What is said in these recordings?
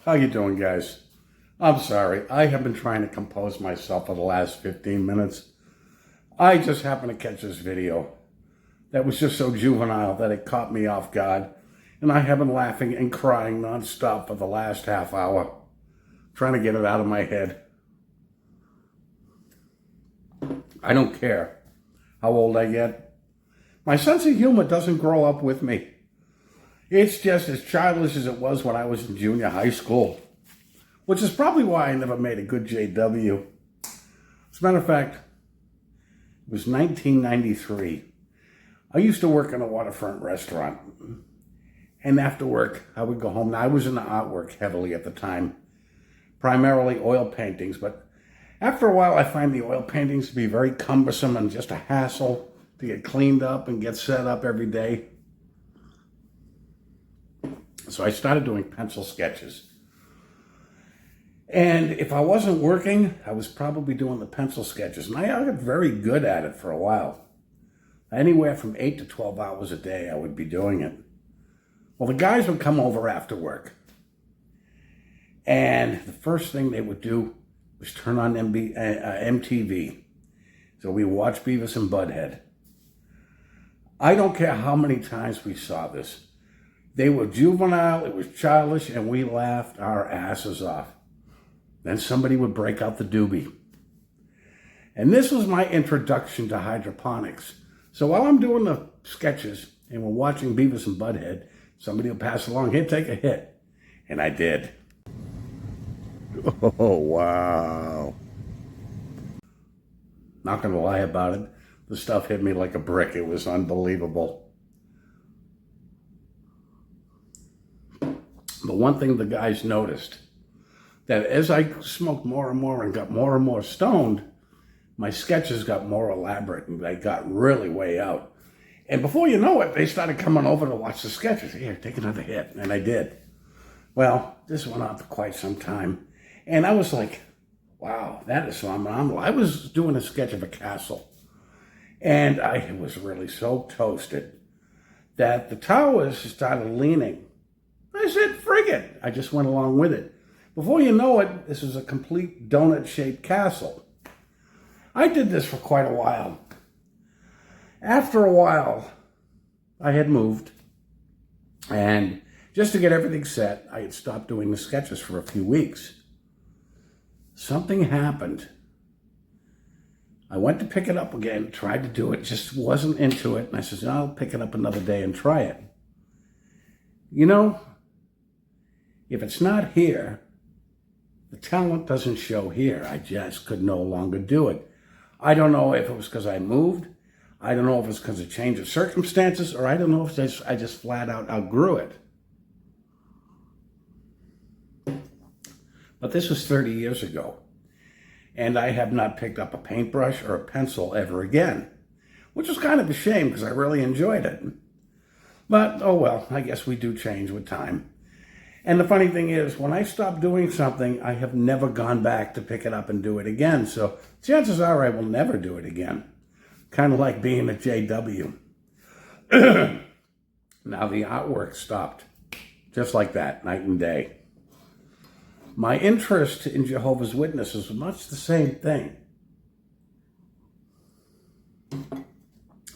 How you doing, guys? I'm sorry. I have been trying to compose myself for the last 15 minutes. I just happened to catch this video that was just so juvenile that it caught me off guard. And I have been laughing and crying nonstop for the last half hour, trying to get it out of my head. I don't care how old I get. My sense of humor doesn't grow up with me. It's just as childish as it was when I was in junior high school, which is probably why I never made a good JW. As a matter of fact, it was 1993. I used to work in a waterfront restaurant, and after work, I would go home. Now, I was into artwork heavily at the time, primarily oil paintings, but after a while, I find the oil paintings to be very cumbersome and just a hassle to get cleaned up and get set up every day. So I started doing pencil sketches. And if I wasn't working, I was probably doing the pencil sketches. And I got very good at it for a while. Anywhere from 8 to 12 hours a day, I would be doing it. Well, the guys would come over after work. And the first thing they would do was turn on MTV. So we watched Beavis and Butthead. I don't care how many times we saw this. They were juvenile, it was childish, and we laughed our asses off. Then somebody would break out the doobie. And this was my introduction to hydroponics. So while I'm doing the sketches and we're watching Beavis and Butthead, somebody will pass along, here, take a hit. And I did. Oh, wow. Not gonna lie about it. The stuff hit me like a brick. It was unbelievable. But one thing the guys noticed, that as I smoked more and more stoned, my sketches got more elaborate and they got really way out. And before you know it, they started coming over to watch the sketches. Here, take another hit. And I did. Well, this went on for quite some time. And I was like, wow, that is phenomenal. I was doing a sketch of a castle. And I was really so toasted that the towers started leaning. I said, frig it. I just went along with it. Before you know it, this is a complete donut-shaped castle. I did this for quite a while. After a while, I had moved. And just to get everything set, I had stopped doing the sketches for a few weeks. Something happened. I went to pick it up again, tried to do it, just wasn't into it. And I said, no, I'll pick it up another day and try it. You know, if it's not here, the talent doesn't show here. I just could no longer do it. I don't know if it was because I moved. I don't know if it's because of change of circumstances, or I don't know if I just flat out outgrew it. But this was 30 years ago, and I have not picked up a paintbrush or a pencil ever again, which was kind of a shame because I really enjoyed it. But, oh well, I guess we do change with time. And the funny thing is, when I stop doing something, I have never gone back to pick it up and do it again. So chances are I will never do it again. Kind of like being a JW. Now the artwork stopped. Just like that, night and day. My interest in Jehovah's Witnesses was much the same thing.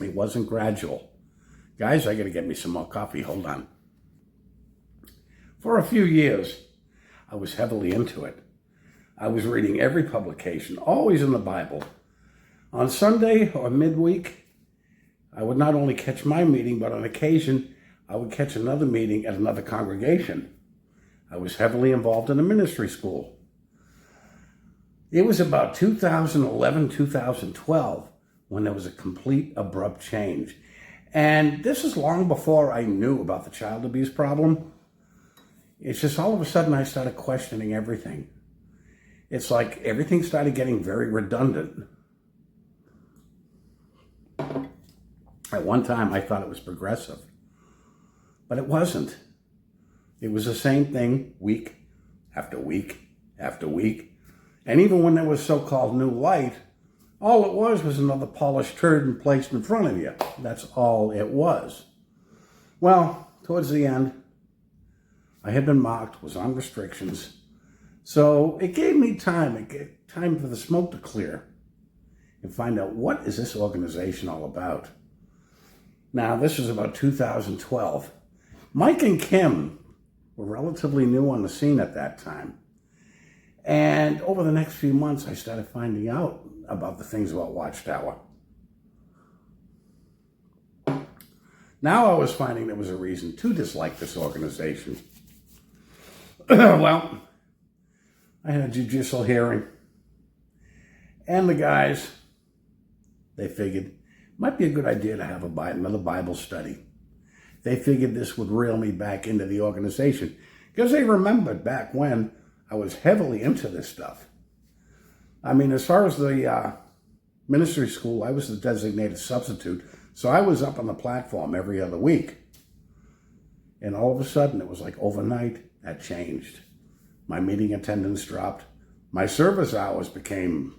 It wasn't gradual. Guys, I got to get me some more coffee. Hold on. For a few years, I was heavily into it. I was reading every publication, always in the Bible. On Sunday or midweek, I would not only catch my meeting, but on occasion, I would catch another meeting at another congregation. I was heavily involved in a ministry school. It was about 2011, 2012, when there was a complete abrupt change. And this is long before I knew about the child abuse problem. It's just all of a sudden I started questioning everything. It's like everything started getting very redundant. At one time I thought it was progressive, but it wasn't. It was the same thing week after week after week. And even when there was so-called new light, all it was another polished turd placed in front of you. That's all it was. Well, towards the end, I had been mocked, was on restrictions. So it gave me time. It gave time for the smoke to clear and find out, what is this organization all about? Now, this was about 2012. Mike and Kim were relatively new on the scene at that time. And over the next few months, I started finding out about the things about Watchtower. Now I was finding there was a reason to dislike this organization. Well, I had a judicial hearing, and the guys, they figured it might be a good idea to have another Bible study. They figured this would reel me back into the organization, because they remembered back when I was heavily into this stuff. I mean, as far as the ministry school, I was the designated substitute, so I was up on the platform every other week. And all of a sudden, it was like overnight, that changed. My meeting attendance dropped. My service hours became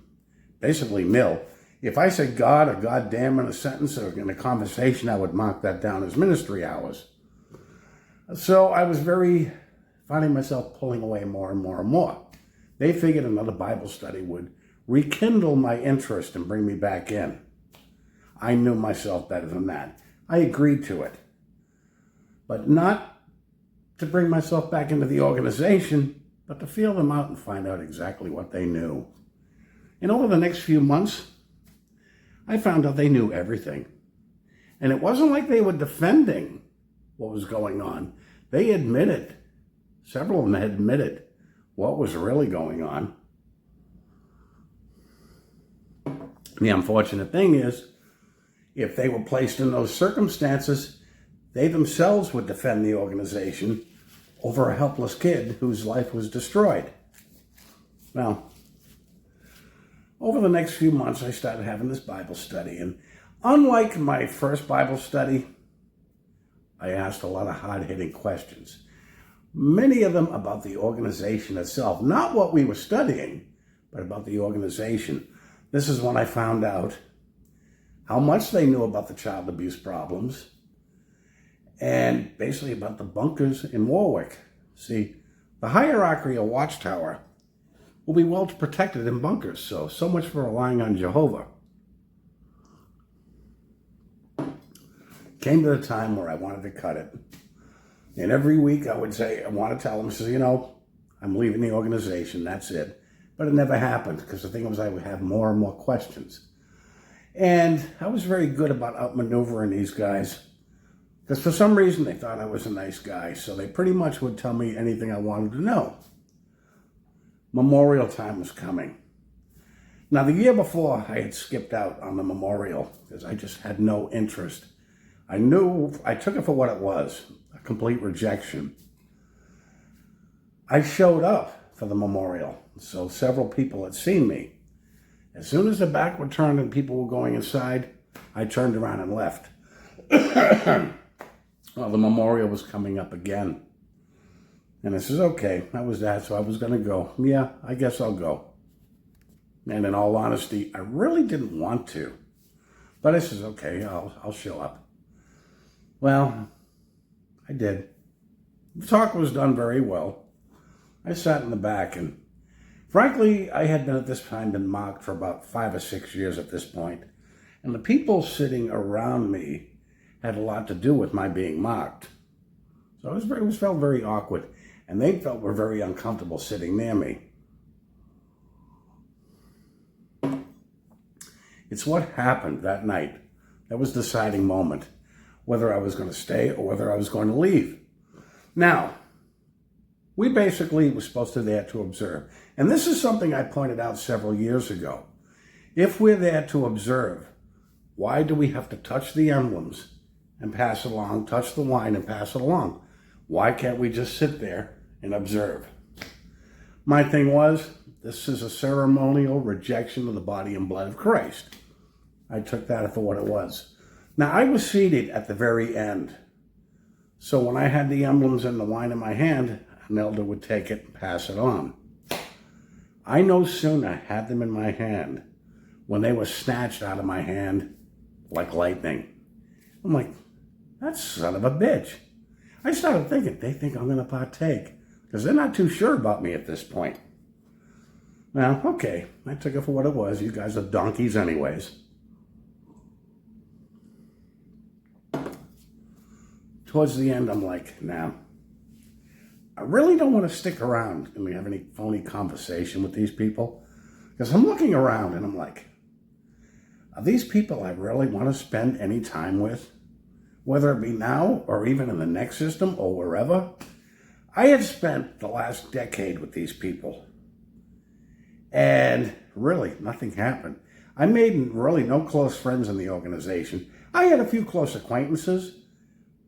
basically nil. If I said God or goddamn in a sentence or in a conversation, I would mark that down as ministry hours. So I was finding myself pulling away more and more and more. They figured another Bible study would rekindle my interest and bring me back in. I knew myself better than that. I agreed to it. But not to bring myself back into the organization, but to feel them out and find out exactly what they knew. And over the next few months, I found out they knew everything. And it wasn't like they were defending what was going on. They admitted, several of them had admitted what was really going on. The unfortunate thing is, if they were placed in those circumstances, they themselves would defend the organization over a helpless kid whose life was destroyed. Well, over the next few months, I started having this Bible study. And unlike my first Bible study, I asked a lot of hard-hitting questions. Many of them about the organization itself. Not what we were studying, but about the organization. This is when I found out how much they knew about the child abuse problems, and basically about the bunkers in Warwick. See, the hierarchy of Watchtower will be well protected in bunkers, so much for relying on Jehovah. Came to the time where I wanted to cut it. And every week I would say, I want to tell them, I'm leaving the organization, that's it. But it never happened, because the thing was I would have more and more questions. And I was very good about outmaneuvering these guys, because for some reason they thought I was a nice guy, so they pretty much would tell me anything I wanted to know. Memorial time was coming. Now, the year before, I had skipped out on the memorial, because I just had no interest. I took it for what it was, a complete rejection. I showed up for the memorial, so several people had seen me. As soon as the back were turned and people were going inside, I turned around and left. Well, the memorial was coming up again. And I says, okay, that was that, so I was going to go. Yeah, I guess I'll go. And in all honesty, I really didn't want to. But I says, okay, I'll show up. Well, I did. The talk was done very well. I sat in the back, and frankly, I had been at this time been mocked for about 5 or 6 years at this point. And the people sitting around me had a lot to do with my being mocked. So it felt very awkward. And they were very uncomfortable sitting near me. It's what happened that night that was the deciding moment, whether I was going to stay or whether I was going to leave. Now, we basically were supposed to be there to observe. And this is something I pointed out several years ago. If we're there to observe, why do we have to touch the emblems and pass it along, touch the wine and pass it along? Why can't we just sit there and observe? My thing was, this is a ceremonial rejection of the body and blood of Christ. I took that for what it was. Now, I was seated at the very end. So when I had the emblems and the wine in my hand, an elder would take it and pass it on. I no sooner had them in my hand when they were snatched out of my hand like lightning. I'm like, that son of a bitch. I started thinking, they think I'm going to partake because they're not too sure about me at this point. Well, okay, I took it for what it was. You guys are donkeys anyways. Towards the end, I'm like, nah, I really don't want to stick around and we have any phony conversation with these people. Because I'm looking around and I'm like, are these people I really want to spend any time with? Whether it be now or even in the next system or wherever. I had spent the last decade with these people. And really, nothing happened. I made really no close friends in the organization. I had a few close acquaintances,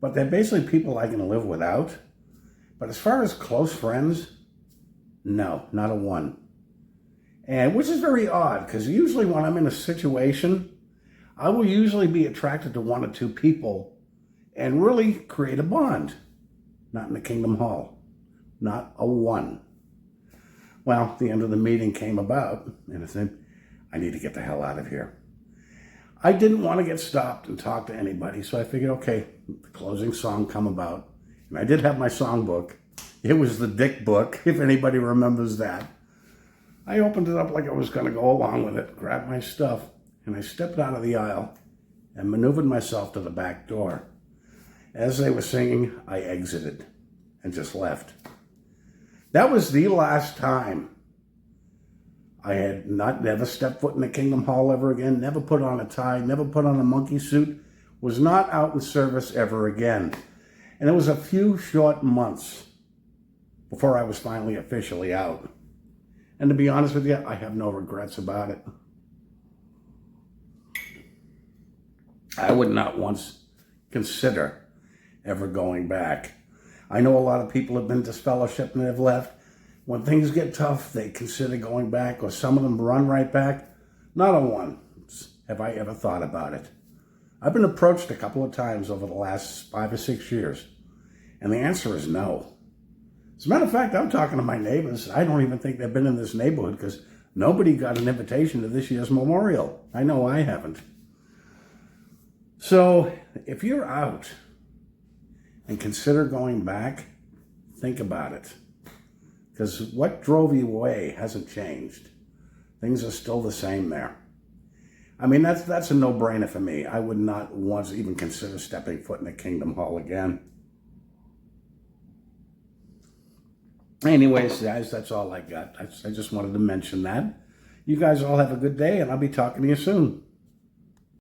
but they're basically people I can live without. But as far as close friends, no, not a one. And which is very odd, because usually when I'm in a situation, I will usually be attracted to one or two people and really create a bond. Not in the Kingdom Hall. Not a one. Well, the end of the meeting came about, and I said, I need to get the hell out of here. I didn't want to get stopped and talk to anybody, so I figured, okay, the closing song come about. And I did have my songbook. It was the Dick book, if anybody remembers that. I opened it up like I was going to go along with it, grabbed my stuff, and I stepped out of the aisle and maneuvered myself to the back door. As they were singing, I exited and just left. That was the last time I had never stepped foot in the Kingdom Hall ever again, never put on a tie, never put on a monkey suit, was not out in service ever again. And it was a few short months before I was finally officially out. And to be honest with you, I have no regrets about it. I would not once consider ever going back. I know a lot of people have been disfellowshipped and have left. When things get tough, they consider going back, or some of them run right back. Not a one have I ever thought about it. I've been approached a couple of times over the last 5 or 6 years, and the answer is no. As a matter of fact, I'm talking to my neighbors. I don't even think they've been in this neighborhood because nobody got an invitation to this year's memorial. I know I haven't. So if you're out and consider going back, think about it. Because what drove you away hasn't changed. Things are still the same there. I mean, that's a no-brainer for me. I would not once even consider stepping foot in the Kingdom Hall again. Anyways, guys, that's all I got. I just wanted to mention that. You guys all have a good day, and I'll be talking to you soon.